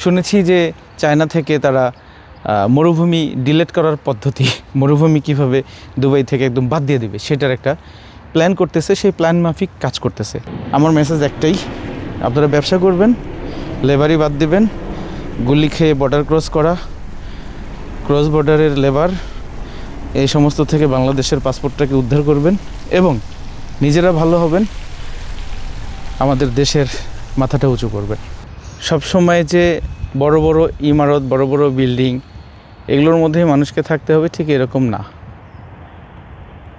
শুনেছি যে চায়না থেকে তারা মরুভূমি ডিলিট করার পদ্ধতি, মরুভূমি কিভাবে দুবাই থেকে একদম বাদ দিয়ে দিবে সেটার একটা প্ল্যান করতেছে, সেই প্ল্যান মাফিক কাজ করতেছে। আমার মেসেজ একটাই, আপনারা ব্যবসা করবেন, লেবারই বাদ দিবেন, গুলি খেয়ে বর্ডার ক্রস বর্ডারের লেবার এই সমস্ত থেকে বাংলাদেশের পাসপোর্টটাকে উদ্ধার করবেন এবং নিজেরা ভালো হবেন, আমাদের দেশের মাথাটা উঁচু করবেন। সব সময় যে বড় বড় ইমারত, বড় বড় বিল্ডিং এগুলোর মধ্যেই মানুষকে থাকতে হবে ঠিক এরকম না,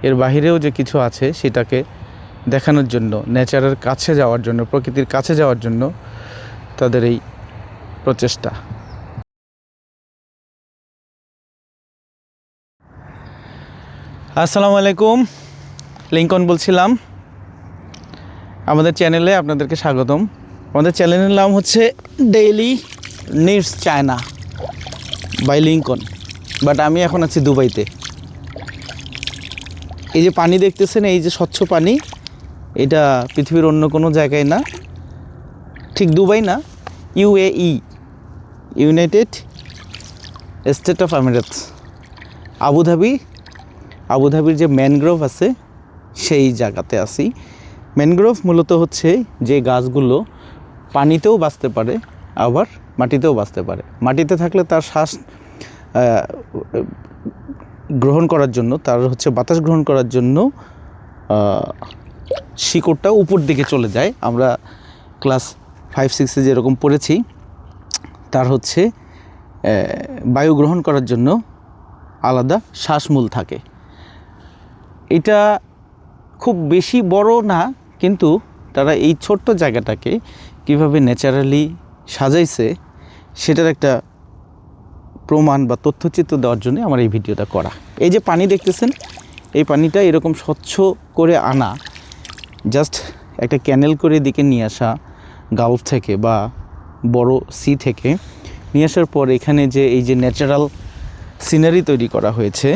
এর বাহিরেও যে কিছু আছে সেটাকে দেখানোর জন্য, নেচারের কাছে যাওয়ার জন্য, প্রকৃতির কাছে যাওয়ার জন্য তাদের এই প্রচেষ্টা। আসসালামু আলাইকুম, লিঙ্কন বলছিলাম। আমাদের চ্যানেলে আপনাদেরকে স্বাগতম। আমাদের চ্যানেলের নাম হচ্ছে daily needs China by Lincoln, but আমি এখন আছি দুবাইতে। এই যে পানি দেখতেছেন, এই যে স্বচ্ছ পানি, এটা পৃথিবীর অন্য কোনো জায়গায় না, ঠিক দুবাই না, UAE, united state of emirates, আবুধাবির যে ম্যানগ্রোভ আছে সেই জায়গাতে আছি। ম্যানগ্রোভ মূলত হচ্ছে যে গাছগুলো পানিতেও বাঁচতে পারে আবার মাটিতেও বাঁচতে পারে। মাটিতে থাকলে তার শ্বাস গ্রহণ করার জন্য, তার হচ্ছে বাতাস গ্রহণ করার জন্য শিকড়টা উপর দিকে চলে যায়। আমরা ক্লাস 5-6 যেরকম পড়েছি, তার হচ্ছে বায়ু গ্রহণ করার জন্য আলাদা শ্বাসমূল থাকে। এটা খুব বেশি বড় না, কিন্তু তারা এই ছোট্ট জায়গাটাকে কিভাবে ন্যাচারালি সাজাইছে সেটার একটা প্রমাণ বা তথ্যচিত্র দেওয়ার জন্য আমার এই ভিডিওটা করা। এই যে পানি দেখতেছেন, এই পানিটা এরকম স্বচ্ছ করে আনা, জাস্ট একটা ক্যানেল করে দিকে নিয়ে আসা গালফ থেকে বা বড় সি থেকে নিয়ে আসার পর এখানে যে এই যে ন্যাচারাল সিনারি তৈরি করা হয়েছে,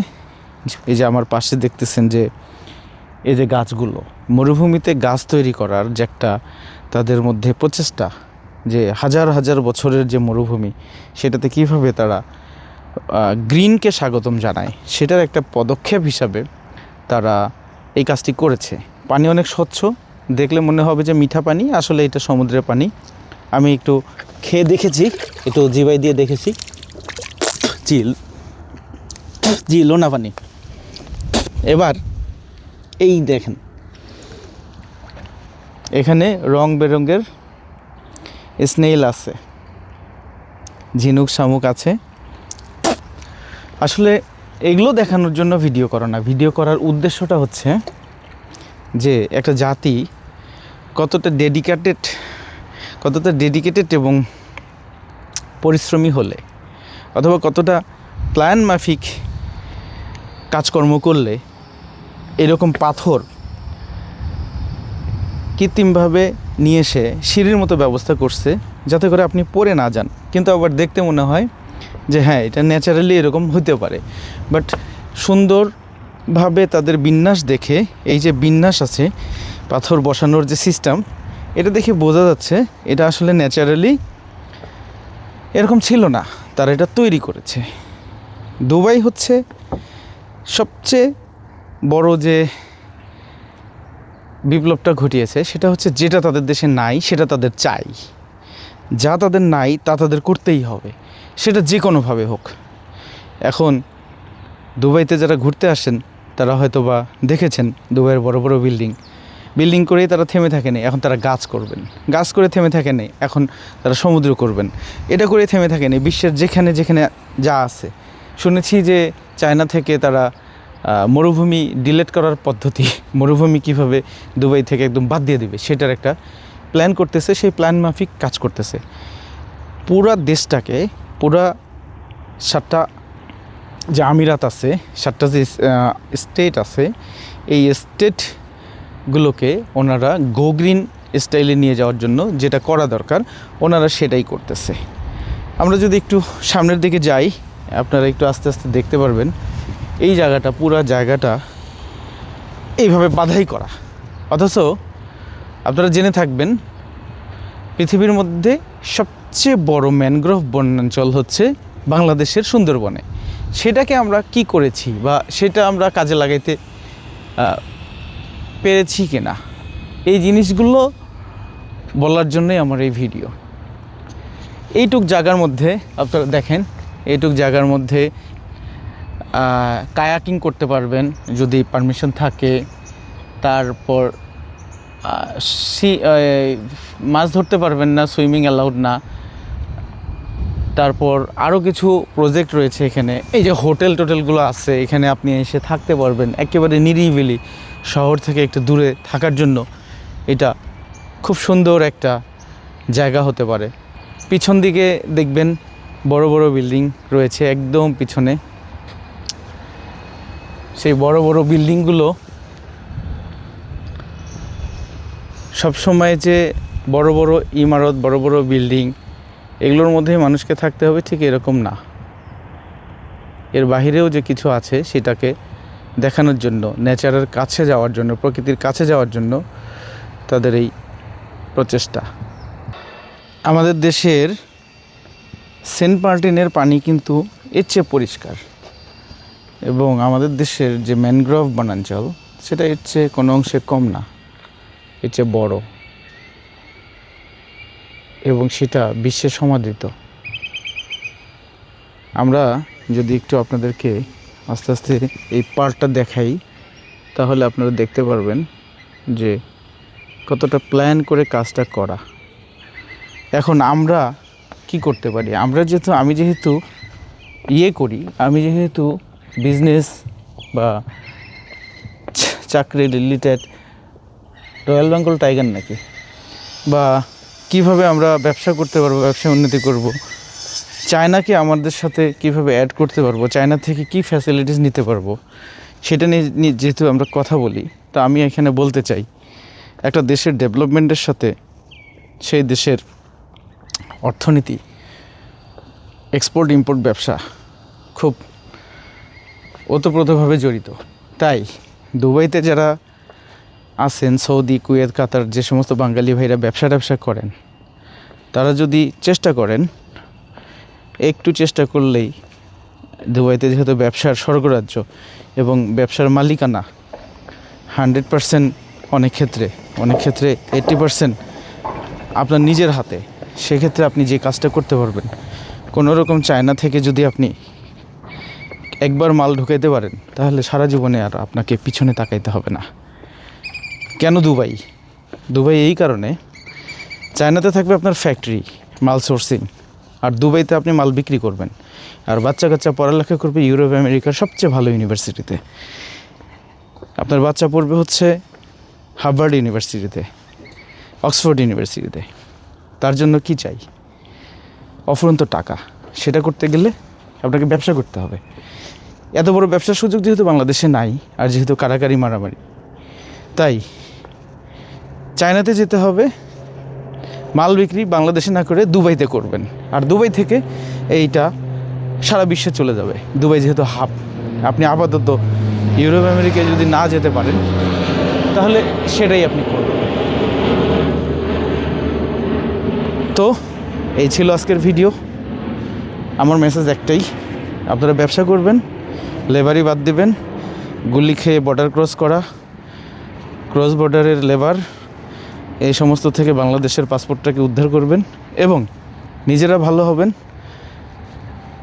এই যে আমার পাশে দেখতেছেন যে এই যে গাছগুলো, মরুভূমিতে গাছ তৈরি করার যে একটা তাদের মধ্যে প্রচেষ্টা, যে হাজার হাজার বছরের যে মরুভূমি সেটাতে কিভাবে তারা গ্রিনকে স্বাগতম জানায়, সেটার একটা পদক্ষেপ হিসাবে তারা এই কাজটি করেছে। পানি অনেক স্বচ্ছ, দেখলে মনে হবে যে মিঠা পানি, আসলে এটা সমুদ্রের পানি। আমি একটু খেয়ে দেখেছি, একটু জিবাই দিয়ে দেখেছি, লোনা পানি। এবার এই দেখেন, এখানে রং বেরঙের স্নেইল আছে, ঝিনুক শামুক আছে। আসলে এগুলো দেখানোর জন্য ভিডিও করা না, ভিডিও করার উদ্দেশ্যটা হচ্ছে যে একটা জাতি কতটা ডেডিকেটেড এবং পরিশ্রমী হলে, অথবা কতটা প্ল্যান মাফিক কাজকর্ম করলে এরকম পাথর কৃত্রিমভাবে নিয়ে এসে সিঁড়ির মতো ব্যবস্থা করছে, যাতে করে আপনি পড়ে না যান, কিন্তু আবার দেখতে মনে হয় যে হ্যাঁ এটা ন্যাচারালি এরকম হতে পারে। বাট সুন্দরভাবে তাদের বিন্যাস দেখে, এই যে বিন্যাস আছে পাথর বসানোর যে সিস্টেম, এটা দেখে বোঝা যাচ্ছে এটা আসলে ন্যাচারালি এরকম ছিল না, তারা এটা তৈরি করেছে। দুবাই হচ্ছে সবচেয়ে বড় যে বিপ্লবটা ঘটিয়েছে, সেটা হচ্ছে যেটা তাদের দেশে নাই সেটা তাদের চাই, যা তাদের নাই তা তাদের করতেই হবে, সেটা যে কোনোভাবে হোক। এখন দুবাইতে যারা ঘুরতে আসেন তারা হয়তো বা দেখেছেন দুবাইয়ের বড় বড় বিল্ডিং করেই তারা থেমে থাকেনি, এখন তারা গাছ করে থেমে থাকেনি, এখন তারা সমুদ্র করবেন, এটা করে থেমে থাকেনি। বিশ্বের যেখানে যা আছে, শুনেছি যে চায়না থেকে তারা মরুভূমি ডিলিট করার পদ্ধতি, মরুভূমি কিভাবে দুবাই থেকে একদম বাদ দিয়ে দিবে সেটার একটা প্ল্যান করতেছে, সেই প্ল্যান মাফিক কাজ করতেছে। পুরা দেশটাকে, পুরা 7টা যে আমিরাত আছে, 7টা যে স্টেট আছে, এই স্টেটগুলোকে ওনারা গো গ্রিন স্টাইলে নিয়ে যাওয়ার জন্য যেটা করা দরকার ওনারা সেটাই করতেছে। আমরা যদি একটু সামনের দিকে যাই, আপনারা একটু আস্তে আস্তে দেখতে পারবেন এই জায়গাটা, পুরো জায়গাটা এইভাবে বাধাই করা। অথচ আপনারা জেনে থাকবেন পৃথিবীর মধ্যে সবচেয়ে সবচেয়ে বড় ম্যানগ্রোভ বনাঞ্চল হচ্ছে বাংলাদেশের সুন্দরবনে। সেটাকে আমরা কি করেছি বা সেটা আমরা কাজে লাগাইতে পেরেছি কিনা, এই জিনিসগুলো বলার জন্যই আমার এই ভিডিও। এইটুক জায়গার মধ্যে আপনারা দেখেন, এইটুক জায়গার মধ্যে কায়াকিং করতে পারবেন যদি পারমিশন থাকে। তারপর মাছ ধরতে পারবেন না, সুইমিং অ্যালাউড না। তারপর আরও কিছু প্রজেক্ট রয়েছে এখানে। এই যে হোটেলগুলো আছে, এখানে আপনি এসে থাকতে পারবেন একেবারে নিরিবিলি, শহর থেকে একটু দূরে থাকার জন্য এটা খুব সুন্দর একটা জায়গা হতে পারে। পিছন দিকে দেখবেন বড় বড় বিল্ডিং রয়েছে একদম পিছনে। সেই বড় বড় বিল্ডিংগুলো সবসময় যে বড় বড় ইমারত, বড় বড় বিল্ডিং, এগুলোর মধ্যেই মানুষকে থাকতে হবে ঠিক এরকম না। এর বাহিরেও যে কিছু আছে সেটাকে দেখানোর জন্য, নেচারের কাছে যাওয়ার জন্য, প্রকৃতির কাছে যাওয়ার জন্য তাদের এই প্রচেষ্টা। আমাদের দেশের সেন্ট মার্টিনের পানি কিন্তু এর চেয়ে পরিষ্কার, এবং আমাদের দেশের যে ম্যানগ্রোভ বনাঞ্চল সেটা এর চেয়ে কোনো অংশে কম না, এর চেয়ে বড়, এবং সেটা বিশ্বে সমাদৃত। আমরা যদি একটু আপনাদেরকে আস্তে আস্তে এই পার্টটা দেখাই, তাহলে আপনারা দেখতে পারবেন যে কতটা প্ল্যান করে কাজটা করা। এখন আমরা কি করতে পারি? আমি যেহেতু আমি যেহেতু বিজনেস বা চাকরি রিলেটেড, রয়্যাল বেঙ্গল টাইগার নাকি, বা কিভাবে আমরা ব্যবসা করতে পারবো, ব্যবসা উন্নতি করব, চায়নাকে আমাদের সাথে কিভাবে অ্যাড করতে পারবো, চায়না থেকে কি ফ্যাসিলিটিস নিতে পারবো, সেটা নিয়ে যেহেতু আমরা কথা বলি, তা আমি এখানে বলতে চাই একটা দেশের ডেভেলপমেন্টের সাথে সেই দেশের অর্থনীতি, এক্সপোর্ট ইম্পোর্ট ব্যবসা খুব ওতপ্রোতভাবে জড়িত। তাই দুবাইতে যারা আছেন, সৌদি, কুয়েত, কাতার, যে সমস্ত বাঙালি ভাইরা ব্যবসা করেন, তারা যদি চেষ্টা করেন, একটু চেষ্টা করলেই দুবাইতে যেহেতু ব্যবসার স্বর্গরাজ্য এবং ব্যবসার মালিকানা 100%, অনেক ক্ষেত্রে 80% আপনার নিজের হাতে, সেক্ষেত্রে আপনি যে কাজটা করতে পারবেন, কোনো রকম চায়না থেকে যদি আপনি একবার মাল ঢুকাইতে পারেন, তাহলে সারা জীবনে আর আপনাকে পিছনে তাকাইতে হবে না। কেন দুবাই? এই কারণে, চায়নাতে থাকবে আপনার ফ্যাক্টরি, মাল সোর্সিং, আর দুবাইতে আপনি মাল বিক্রি করবেন, আর বাচ্চা কাচ্চা পড়ালেখা করবে ইউরোপ আমেরিকার সবচেয়ে ভালো ইউনিভার্সিটিতে। আপনার বাচ্চা পড়বে হচ্ছে হার্ভার্ড ইউনিভার্সিটিতে, অক্সফোর্ড ইউনিভার্সিটিতে। তার জন্য কি চাই? অফুরন্ত টাকা। সেটা করতে গেলে আপনাকে ব্যবসা করতে হবে। এত বড় ব্যবসার সুযোগ যেহেতু বাংলাদেশে নাই, আর যেহেতু কারাকারি মারামারি, তাই চায়নাতে যেতে হবে, মাল বিক্রি বাংলাদেশে না করে দুবাইতে করবেন, আর দুবাই থেকে এইটা সারা বিশ্বে চলে যাবে। দুবাই যেহেতু হাব, আপনি আপাতত ইউরোপ আমেরিকায় যদি না যেতে পারেন, তাহলে সেটাই আপনি করবেন। তো এই ছিল আজকের ভিডিও। আমার মেসেজ একটাই, আপনারা ব্যবসা করবেন, লেবারই বাদ দেবেন। গুলি খেয়ে বর্ডার ক্রস বর্ডারের লেবার, এই সমস্ত থেকে বাংলাদেশের পাসপোর্টটাকে উদ্ধার করবেন এবং নিজেরা ভালো হবেন,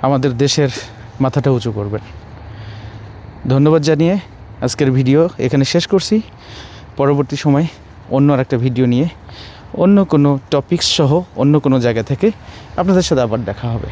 আমাদের দেশের মাথাটা উঁচু করবেন। ধন্যবাদ জানিয়ে আজকের ভিডিও এখানে শেষ করছি। পরবর্তী সময় অন্য আরেকটা ভিডিও নিয়ে, অন্য কোনো টপিকস সহ, অন্য কোনো জায়গা থেকে আপনাদের সাথে আবার দেখা হবে।